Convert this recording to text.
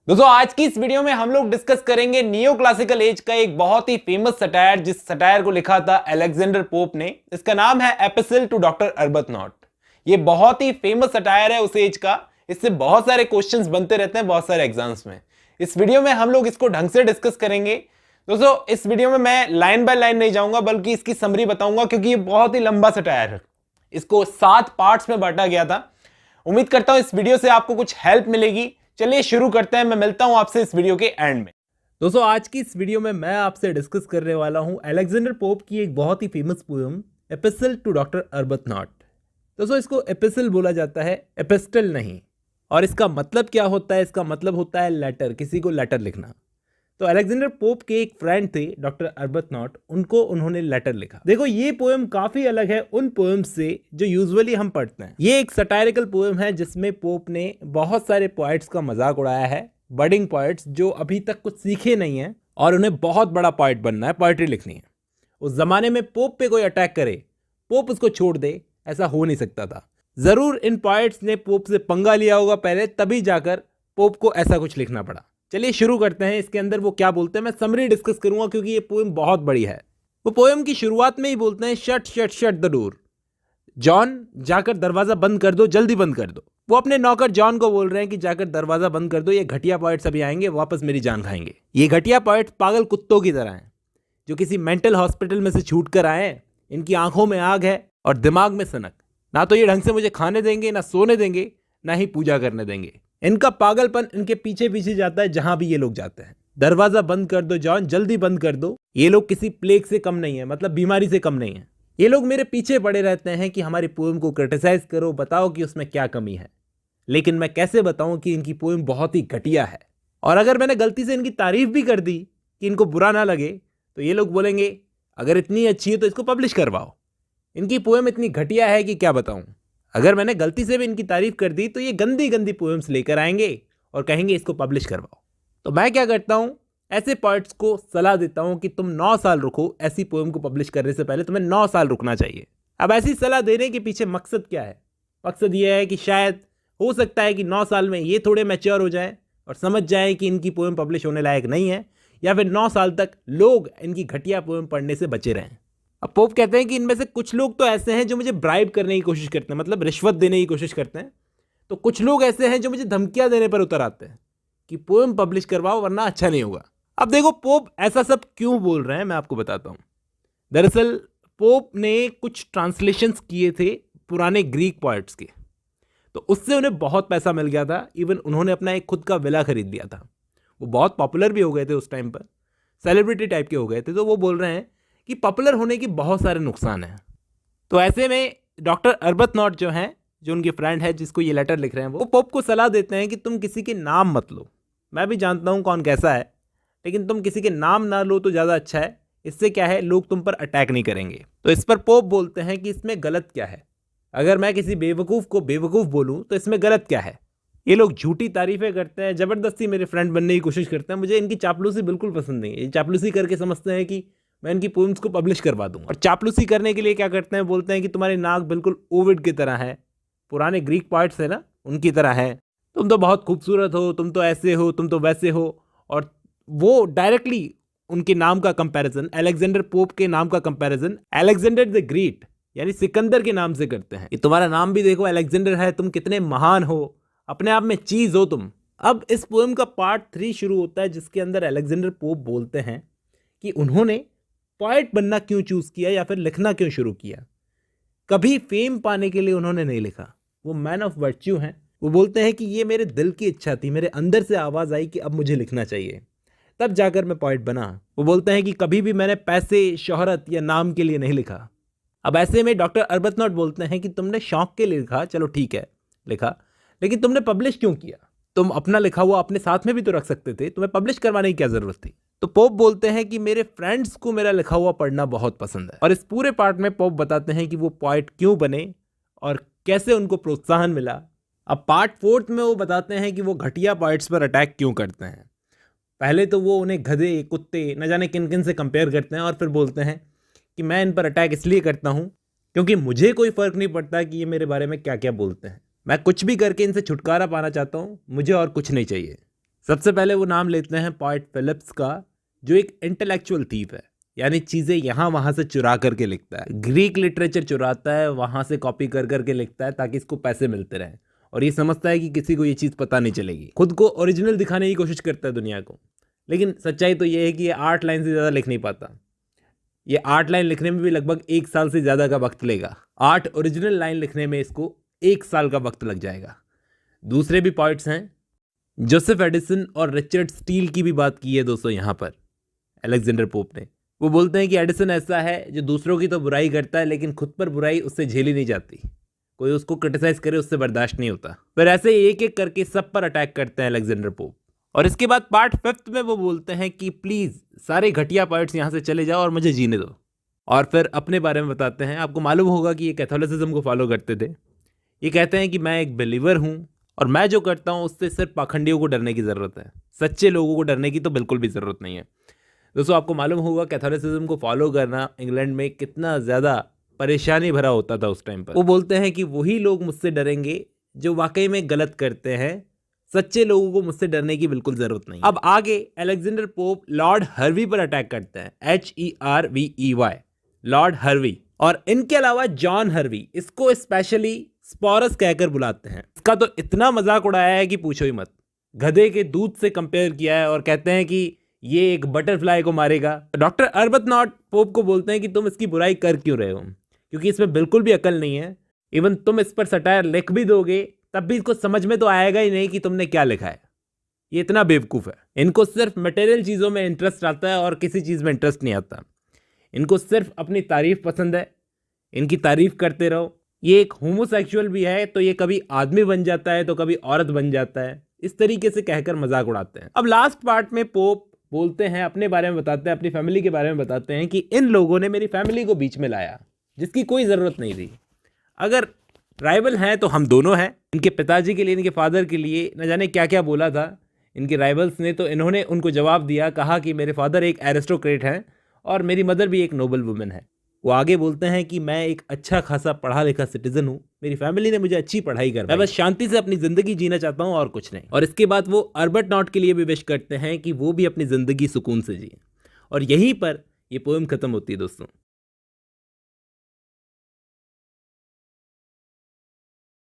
दोस्तों आज की इस वीडियो में हम लोग डिस्कस करेंगे नियो क्लासिकल एज का एक बहुत ही फेमस सटायर, जिस सटायर को लिखा था अलेक्जेंडर पोप ने। इसका नाम है एपिस्टल टू डॉक्टर अर्बतनॉट। ये बहुत ही फेमस सटायर है उस एज का। इससे बहुत सारे क्वेश्चंस बनते रहते हैं बहुत सारे एग्जाम्स में। इस वीडियो में हम लोग इसको ढंग से डिस्कस करेंगे। दोस्तों इस वीडियो में मैं लाइन बाय लाइन नहीं जाऊंगा, बल्कि इसकी समरी बताऊंगा, क्योंकि ये बहुत ही लंबा सटायर है। इसको 7 पार्ट्स में बांटा गया था। उम्मीद करता हूं इस वीडियो से आपको कुछ हेल्प मिलेगी। चलिए शुरू करते हैं। मैं मिलता हूं आपसे इस वीडियो के एंड में। दोस्तों आज की इस वीडियो में मैं आपसे डिस्कस करने वाला हूं अलेक्जेंडर पोप की एक बहुत ही famous poem epistle to doctor Arbuthnot. दोस्तों इसको एपिस्टल बोला जाता है, एपिस्टल नहीं। और इसका मतलब क्या होता है? इसका मतलब होता है लेटर, किसी को लेटर लिखना। तो अलेक्जेंडर पोप के एक फ्रेंड थे डॉक्टर अर्बतनॉट, उनको उन्होंने लेटर लिखा। देखो ये पोएम काफी अलग है उन पोएम से जो यूजुअली हम पढ़ते हैं। ये एक सटायरिकल पोएम है जिसमें पोप ने बहुत सारे पोएट्स का मजाक उड़ाया है, बडिंग पोएट्स जो अभी तक कुछ सीखे नहीं है और उन्हें बहुत बड़ा पोएट बनना है, पोएट्री लिखनी है। उस जमाने में पोप पे कोई अटैक करे, पोप उसको छोड़ दे, ऐसा हो नहीं सकता था। जरूर इन पोएट्स ने पोप से पंगा लिया होगा पहले, तभी जाकर पोप को ऐसा कुछ लिखना पड़ा। चलिए शुरू करते हैं। इसके अंदर वो क्या बोलते हैं मैं समरी डिस्कस करूंगा, क्योंकि ये पोएम बहुत बड़ी है। वो पोएम की शुरुआत में ही बोलते हैं shut shut shut the door, John जाकर दरवाजा बंद कर दो, जल्दी बंद कर दो। वो अपने नौकर जॉन को बोल रहे हैं कि जाकर दरवाजा बंद कर दो, ये घटिया पोएट्स अभी आएंगे, वापस मेरी जान खाएंगे। ये घटिया पोएट्स पागल कुत्तों की तरह हैं जो किसी मेंटल हॉस्पिटल में से छूट कर आए हैं। इनकी आंखों में आग है और दिमाग में सनक। ना तो ये ढंग से मुझे खाने देंगे, ना सोने देंगे, ना ही पूजा करने देंगे। इनका पागलपन इनके पीछे पीछे जाता है जहां भी ये लोग जाते हैं। दरवाजा बंद कर दो जॉन, जल्दी बंद कर दो। ये लोग किसी प्लेग से कम नहीं है, मतलब बीमारी से कम नहीं है। ये लोग मेरे पीछे पड़े रहते हैं कि हमारी पोएम को क्रिटिसाइज करो, बताओ कि उसमें क्या कमी है। लेकिन मैं कैसे बताऊं कि इनकी पोएम बहुत ही घटिया है। और अगर मैंने गलती से इनकी तारीफ भी कर दी कि इनको बुरा ना लगे, तो ये लोग बोलेंगे अगर इतनी अच्छी है तो इसको पब्लिश करवाओ। इनकी पोएम इतनी घटिया है कि क्या बताऊं। अगर मैंने गलती से भी इनकी तारीफ कर दी तो ये गंदी गंदी पोएम्स लेकर आएंगे और कहेंगे इसको पब्लिश करवाओ। तो मैं क्या करता हूं, ऐसे पोएट्स को सलाह देता हूं कि तुम 9 साल रुको। ऐसी पोएम को पब्लिश करने से पहले तुम्हें 9 साल रुकना चाहिए। अब ऐसी सलाह देने के पीछे मकसद क्या है? मकसद ये है कि शायद हो सकता है कि 9 साल में ये थोड़े मैच्योर हो जाए और समझ जाए कि इनकी पोएम पब्लिश होने लायक नहीं है, या फिर 9 साल तक लोग इनकी घटिया पोएम पढ़ने से बचे रहें। अब पोप कहते हैं कि इनमें से कुछ लोग तो ऐसे हैं जो मुझे ब्राइब करने की कोशिश करते हैं, मतलब रिश्वत देने की कोशिश करते हैं। तो कुछ लोग ऐसे हैं जो मुझे धमकियां देने पर उतर आते हैं कि पोएम पब्लिश करवाओ वरना अच्छा नहीं होगा। अब देखो पोप ऐसा सब क्यों बोल रहे हैं, मैं आपको बताता हूं। दरअसल पोप ने कुछ ट्रांसलेशंस किए थे पुराने ग्रीक पोएट्स के, तो उससे उन्हें बहुत पैसा मिल गया था। इवन उन्होंने अपना एक खुद का विला खरीद लिया था। वो बहुत पॉपुलर भी हो गए थे उस टाइम पर, सेलिब्रिटी टाइप के हो गए थे। तो वो बोल रहे हैं कि पॉपुलर होने की बहुत सारे नुकसान हैं। तो ऐसे में डॉक्टर अर्बतनॉट जो हैं, जो उनके फ्रेंड है जिसको ये लेटर लिख रहे हैं, वो पोप को सलाह देते हैं कि तुम किसी के नाम मत लो। मैं भी जानता हूँ कौन कैसा है, लेकिन तुम किसी के नाम ना लो तो ज़्यादा अच्छा है। इससे क्या है, लोग तुम पर अटैक नहीं करेंगे। तो इस पर पोप बोलते हैं कि इसमें गलत क्या है? अगर मैं किसी बेवकूफ़ को बेवकूफ़ बोलूँ तो इसमें गलत क्या है? ये लोग झूठी तारीफें करते हैं, ज़बरदस्ती मेरे फ्रेंड बनने की कोशिश करते हैं। मुझे इनकी चापलूसी बिल्कुल पसंद नहीं है। ये चापलूसी करके समझते हैं कि मैं इनकी पोएम्स को पब्लिश करवा दूंगा। और चापलूसी करने के लिए क्या करते हैं, बोलते हैं कि तुम्हारी नाक बिल्कुल ओविड की तरह है, पुराने ग्रीक पोएट्स है ना उनकी तरह है, तुम तो बहुत खूबसूरत हो, तुम तो ऐसे हो, तुम तो वैसे हो। और वो डायरेक्टली उनके नाम का कंपैरिजन, अलेक्जेंडर पोप के नाम का कंपैरिजन अलेक्जेंडर द ग्रेट यानी सिकंदर के नाम से करते हैं। तुम्हारा नाम भी देखो अलेक्जेंडर है, तुम कितने महान हो, अपने आप में चीज हो तुम। अब इस पोएम का पार्ट 3 शुरू होता है, जिसके अंदर अलेक्जेंडर पोप बोलते हैं कि उन्होंने पोएट बनना क्यों चूज किया या फिर लिखना क्यों शुरू किया। कभी फेम पाने के लिए उन्होंने नहीं लिखा। वो मैन ऑफ वर्च्यू हैं। वो बोलते हैं कि ये मेरे दिल की इच्छा थी, मेरे अंदर से आवाज आई कि अब मुझे लिखना चाहिए, तब जाकर मैं पोएट बना। वो बोलते हैं कि कभी भी मैंने पैसे, शोहरत या नाम के लिए नहीं लिखा। अब ऐसे में डॉक्टर अर्बतनॉट बोलते हैं कि तुमने शौक के लिए लिखा, चलो ठीक है लिखा, लेकिन तुमने पब्लिश क्यों किया? तुम अपना लिखा हुआ अपने साथ में भी तो रख सकते थे, तुम्हें पब्लिश करवाने की क्या जरूरत थी? तो पोप बोलते हैं कि मेरे फ्रेंड्स को मेरा लिखा हुआ पढ़ना बहुत पसंद है। और इस पूरे पार्ट में पोप बताते हैं कि वो पोएट क्यों बने और कैसे उनको प्रोत्साहन मिला। अब पार्ट 4 में वो बताते हैं कि वो घटिया पोएट्स पर अटैक क्यों करते हैं। पहले तो वो उन्हें गधे, कुत्ते, न जाने किन किन से कंपेयर करते हैं, और फिर बोलते हैं कि मैं इन पर अटैक इसलिए करता हूँ क्योंकि मुझे कोई फर्क नहीं पड़ता कि ये मेरे बारे में क्या क्या बोलते हैं। मैं कुछ भी करके इनसे छुटकारा पाना चाहता हूँ, मुझे और कुछ नहीं चाहिए। सबसे पहले वो नाम लेते हैं पॉएट फिलिप्स का, जो एक इंटेलेक्चुअल थीफ है, यानी चीज़ें यहाँ वहाँ से चुरा करके लिखता है। ग्रीक लिटरेचर चुराता है, वहाँ से कॉपी कर करके लिखता है ताकि इसको पैसे मिलते रहें, और ये समझता है कि किसी को ये चीज़ पता नहीं चलेगी। खुद को ओरिजिनल दिखाने की कोशिश करता है दुनिया को, लेकिन सच्चाई तो ये है कि ये 8 लाइन से ज़्यादा लिख नहीं पाता। ये 8 लाइन लिखने में भी लगभग 1 साल से ज़्यादा का वक्त लेगा। 8 ओरिजिनल लाइन लिखने में इसको 1 साल का वक्त लग जाएगा। दूसरे भी पॉइंट्स हैं, जोसेफ एडिसन और रिचर्ड स्टील की भी बात की है दोस्तों यहाँ पर अलेक्जेंडर पोप ने। वो बोलते हैं कि एडिसन ऐसा है जो दूसरों की तो बुराई करता है, लेकिन खुद पर बुराई उससे झेली नहीं जाती। कोई उसको क्रिटिसाइज करे उससे बर्दाश्त नहीं होता। फिर ऐसे ही एक एक करके सब पर अटैक करते हैं अलेक्जेंडर पोप। और इसके बाद पार्ट 5 में वो बोलते हैं कि प्लीज़ सारे घटिया पॉइंट्स यहाँ से चले जाओ और मुझे जीने दो। और फिर अपने बारे में बताते हैं। आपको मालूम होगा कि ये कैथोलिसिज्म को फॉलो करते थे। ये कहते हैं कि मैं एक बिलीवर हूँ और मैं जो करता हूँ उससे सिर्फ पाखंडियों को डरने की ज़रूरत है, सच्चे लोगों को डरने की तो बिल्कुल भी ज़रूरत नहीं है। दोस्तों आपको मालूम होगा कैथोलिसिज्म को फॉलो करना इंग्लैंड में कितना ज़्यादा परेशानी भरा होता था उस टाइम पर। वो बोलते हैं कि वही लोग मुझसे डरेंगे जो वाकई में गलत करते हैं, सच्चे लोगों को मुझसे डरने की बिल्कुल ज़रूरत नहीं। अब आगे अलेक्जेंडर पोप लॉर्ड हर्वी पर अटैक करते हैं, HERVEY, लॉर्ड हर्वी। और इनके अलावा जॉन हर्वी, इसको स्पेशली स्पॉरस कहकर बुलाते हैं। इसका तो इतना मजाक उड़ाया है कि पूछो ही मत। गधे के दूध से कंपेयर किया है और कहते हैं कि ये एक बटरफ्लाई को मारेगा। डॉक्टर अर्बतनॉट पोप को बोलते हैं कि तुम इसकी बुराई कर क्यों रहे हो, क्योंकि इसमें बिल्कुल भी अकल नहीं है। इवन तुम इस पर सटायर लिख भी दोगे तब भी इसको समझ में तो आएगा ही नहीं कि तुमने क्या लिखा है। ये इतना बेवकूफ़ है। इनको सिर्फ मटेरियल चीज़ों में इंटरेस्ट आता है और किसी चीज़ में इंटरेस्ट नहीं आता। इनको सिर्फ अपनी तारीफ पसंद है, इनकी तारीफ करते रहो। ये एक होमोसेक्सुअल भी है, तो ये कभी आदमी बन जाता है तो कभी औरत बन जाता है, इस तरीके से कहकर मजाक उड़ाते हैं। अब लास्ट पार्ट में पोप बोलते हैं, अपने बारे में बताते हैं, अपनी फैमिली के बारे में बताते हैं कि इन लोगों ने मेरी फैमिली को बीच में लाया जिसकी कोई ज़रूरत नहीं थी। अगर राइवल हैं तो हम दोनों हैं। इनके पिताजी के लिए, इनके फादर के लिए न जाने क्या क्या बोला था इनके राइवल्स ने, तो इन्होंने उनको जवाब दिया, कहा कि मेरे फादर एक एरिस्टोक्रेट हैं और मेरी मदर भी एक नोबल वुमेन है। वो आगे बोलते हैं कि मैं एक अच्छा खासा पढ़ा लिखा सिटीजन हूँ, मेरी फैमिली ने मुझे अच्छी पढ़ाई कर, मैं बस शांति से अपनी ज़िंदगी जीना चाहता हूँ और कुछ नहीं। और इसके बाद वो अर्बतनॉट के लिए भी विश करते हैं कि वो भी अपनी ज़िंदगी सुकून से जिए। और यहीं पर ये पोएम ख़त्म होती है दोस्तों।